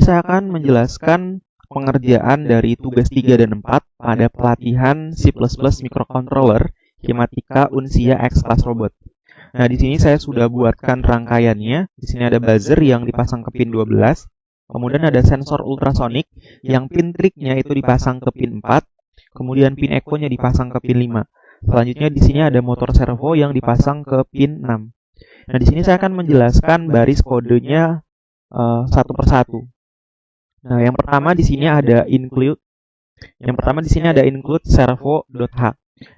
saya akan menjelaskan pengerjaan dari tugas 3 dan 4 pada pelatihan C++ microcontroller Himatika Unsia X Class Robot. Nah, di sini saya sudah buatkan rangkaiannya. Di sini ada buzzer yang dipasang ke pin 12. Kemudian ada sensor ultrasonik yang pin trignya itu dipasang ke pin 4. Kemudian pin echo-nya dipasang ke pin 5. Selanjutnya di sini ada motor servo yang dipasang ke pin 6. Nah, di sini saya akan menjelaskan baris kodenya satu persatu. Nah, yang pertama di sini ada include. Yang pertama di sini ada include servo.h.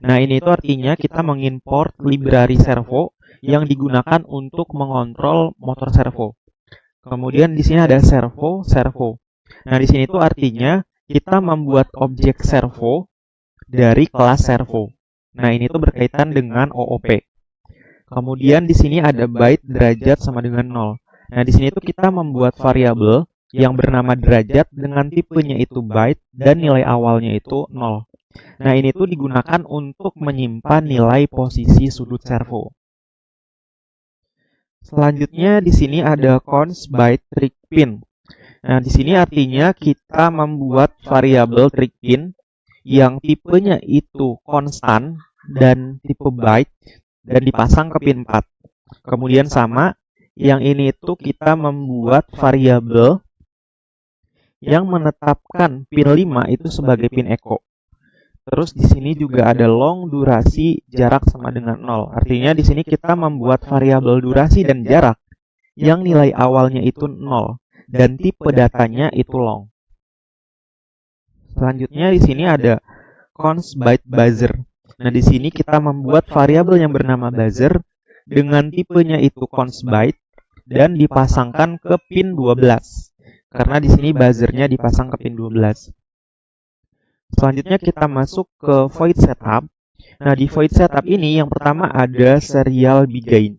Nah, ini itu artinya kita mengimport library servo yang digunakan untuk mengontrol motor servo. Kemudian di sini ada servo. Nah, di sini itu artinya kita membuat objek servo dari kelas servo. Nah, ini itu berkaitan dengan OOP. Kemudian di sini ada byte derajat sama dengan 0. Nah, di sini itu kita membuat variabel yang bernama derajat dengan tipenya itu byte dan nilai awalnya itu 0. Nah, ini tuh digunakan untuk menyimpan nilai posisi sudut servo. Selanjutnya di sini ada const byte trig pin. Nah, di sini artinya kita membuat variabel trig pin yang tipenya itu konstan dan tipe byte dan dipasang ke pin 4. Kemudian sama, yang ini itu kita membuat variabel yang menetapkan pin 5 itu sebagai pin echo. Terus di sini juga ada long durasi jarak sama dengan 0. Artinya di sini kita membuat variabel durasi dan jarak yang nilai awalnya itu 0 dan tipe datanya itu long. Selanjutnya di sini ada const byte buzzer. Nah, di sini kita membuat variabel yang bernama buzzer dengan tipenya itu const byte dan dipasangkan ke pin 12. Karena di sini buzzernya dipasang ke pin 12. Selanjutnya kita masuk ke void setup. Nah, di void setup ini yang pertama ada serial begin.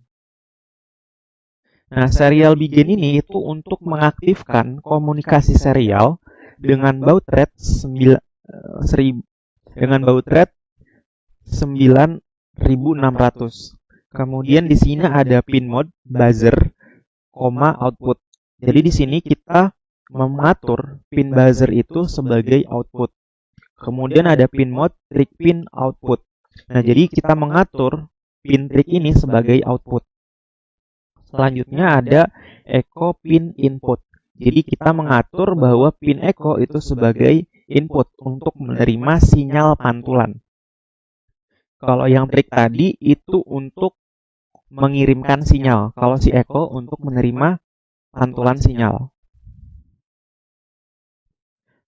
Nah, serial begin ini itu untuk mengaktifkan komunikasi serial dengan baud rate 9600. Kemudian di sini ada pin mode buzzer, output. Jadi di sini kita mengatur pin buzzer itu sebagai output. Kemudian ada pin mode trig pin output. Nah, jadi kita mengatur pin trig ini sebagai output. Selanjutnya ada echo pin input. Jadi kita mengatur bahwa pin echo itu sebagai input untuk menerima sinyal pantulan. Kalau yang trig tadi itu untuk mengirimkan sinyal. Kalau si echo untuk menerima pantulan sinyal.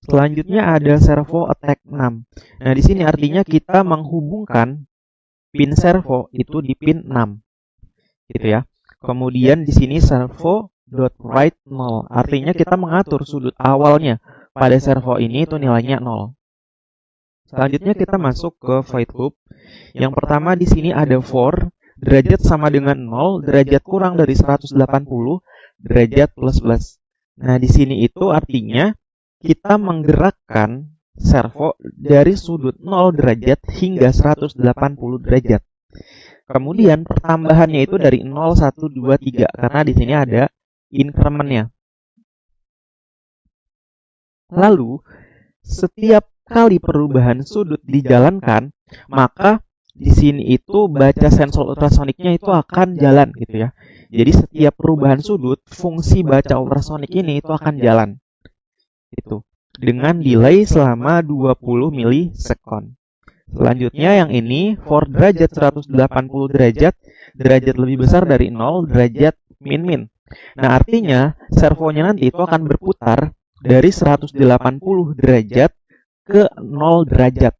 Selanjutnya ada servo attack 6. Nah, di sini artinya kita menghubungkan pin servo itu di pin 6. Gitu ya. Kemudian di sini servo.write 0. Artinya kita mengatur sudut awalnya pada servo ini itu nilainya 0. Selanjutnya kita masuk ke void loop. Yang pertama di sini ada for derajat sama dengan 0, derajat kurang dari 180, derajat plus. Nah, di sini itu artinya kita menggerakkan servo dari sudut 0 derajat hingga 180 derajat. Kemudian pertambahannya itu dari 0, 1, 2, 3 karena di sini ada increment-nya. Lalu setiap kali perubahan sudut dijalankan, maka di sini itu baca sensor ultrasoniknya itu akan jalan gitu ya. Jadi setiap perubahan sudut, fungsi baca ultrasonik ini itu akan jalan. Itu dengan delay selama 20 milisekund. Selanjutnya yang ini for derajat 180 derajat, derajat lebih besar dari 0, derajat min. Nah, artinya servonya nanti itu akan berputar dari 180 derajat ke 0 derajat.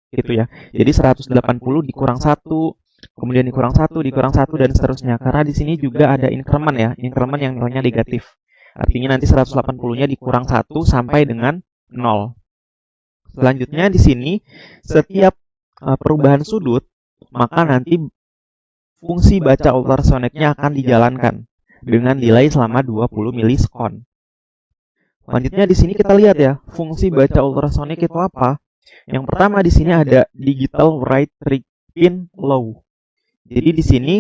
Gitu ya. Jadi 180 dikurang 1, kemudian dikurang 1, dikurang 1 dan seterusnya. Karena di sini juga ada increment ya, increment yang nilainya negatif. Artinya nanti 180-nya dikurang 1 sampai dengan 0. Selanjutnya di sini setiap perubahan sudut, maka nanti fungsi baca ultrasoniknya akan dijalankan dengan delay selama 20 milisekund. Selanjutnya di sini kita lihat ya, fungsi baca ultrasonik itu apa? Yang pertama di sini ada digital write trig pin low. Jadi di sini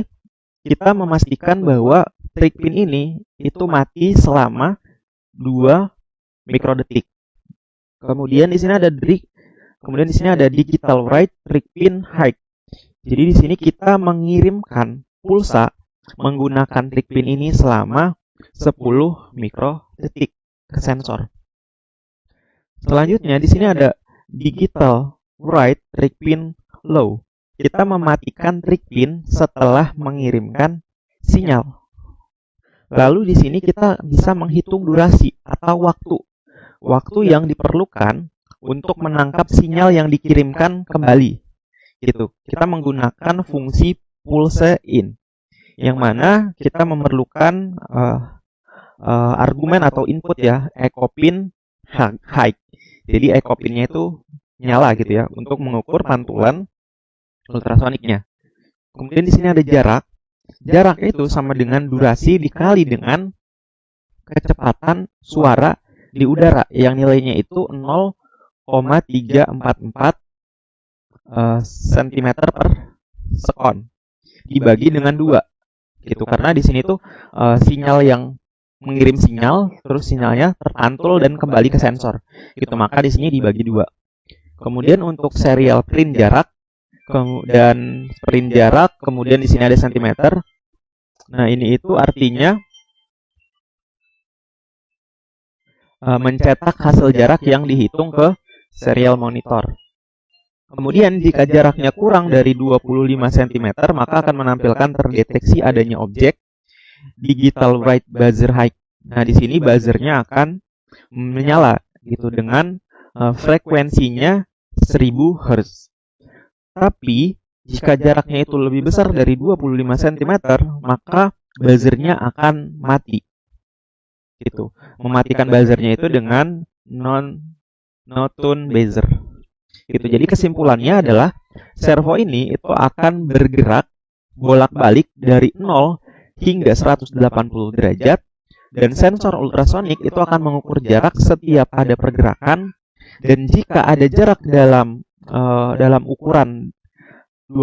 kita memastikan bahwa trig pin ini itu mati selama 2 mikrodetik. Kemudian di sini ada digital write trig pin high. Jadi di sini kita mengirimkan pulsa menggunakan trig pin ini selama 10 mikrodetik ke sensor. Selanjutnya di sini ada digital write trig pin low. Kita mematikan trig pin setelah mengirimkan sinyal. Lalu di sini kita bisa menghitung durasi atau waktu yang diperlukan untuk menangkap sinyal yang dikirimkan kembali. Gitu. Kita menggunakan fungsi pulse in, yang mana kita memerlukan argumen atau input ya, echo pin high. Jadi echo pinnya itu nyala gitu ya, untuk mengukur pantulan ultrasoniknya. Kemudian di sini ada jarak. Jarak itu sama dengan durasi dikali dengan kecepatan suara di udara yang nilainya itu 0,344 cm per sekon dibagi dengan 2 gitu, karena di sini tuh sinyal yang mengirim sinyal terus sinyalnya terpantul dan kembali ke sensor gitu, maka di sini dibagi 2. Kemudian untuk serial print jarak kemudian di sini ada sentimeter. Nah, ini itu artinya mencetak hasil jarak yang dihitung ke serial monitor. Kemudian jika jaraknya kurang dari 25 cm, maka akan menampilkan terdeteksi adanya objek digital write buzzer high. Nah, di sini buzzernya akan menyala gitu dengan frekuensinya 1000 Hz. Tapi jika jaraknya itu lebih besar dari 25 cm, maka buzzernya akan mati. Gitu. Mematikan buzzernya itu dengan no-tune buzzer. Gitu. Jadi kesimpulannya adalah servo ini itu akan bergerak bolak-balik dari 0 hingga 180 derajat, dan sensor ultrasonik itu akan mengukur jarak setiap ada pergerakan, dan jika ada jarak dalam ukuran 25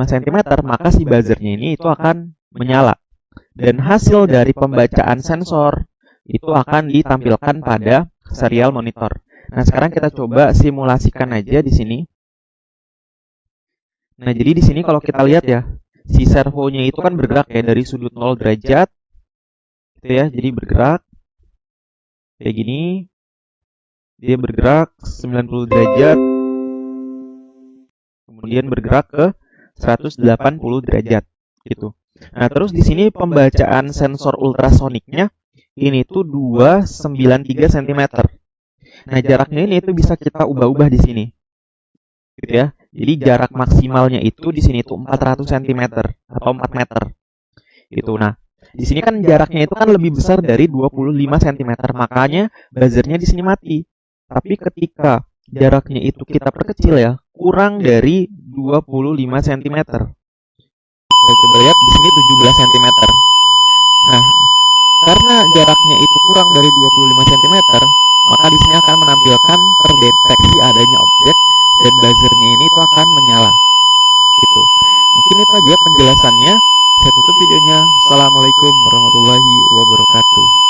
cm, maka si buzzernya ini itu akan menyala. Dan hasil dari pembacaan sensor itu akan ditampilkan pada serial monitor. Nah, sekarang kita coba simulasikan aja di sini. Nah, jadi di sini kalau kita lihat ya, si servonya itu kan bergerak ya dari sudut 0 derajat. Gitu ya, jadi bergerak kayak gini. Dia bergerak 90 derajat. Kemudian bergerak ke 180 derajat gitu. Nah, terus di sini pembacaan sensor ultrasoniknya ini tuh 293 cm. Nah, jaraknya ini itu bisa kita ubah-ubah di sini. Gitu ya. Jadi jarak maksimalnya itu di sini tuh 400 cm atau 4 meter. Gitu. Nah, di sini kan jaraknya itu kan lebih besar dari 25 cm, makanya buzzernya di sini mati. Tapi ketika jaraknya itu kita perkecil ya, kurang dari 25 cm. Kita coba lihat di sini 17 cm. Nah, karena jaraknya itu kurang dari 25 cm, maka di sini akan menampilkan terdeteksi adanya objek dan buzzernya ini itu akan menyala. Gitu. Mungkin itu aja penjelasannya. Saya tutup videonya. Assalamualaikum warahmatullahi wabarakatuh.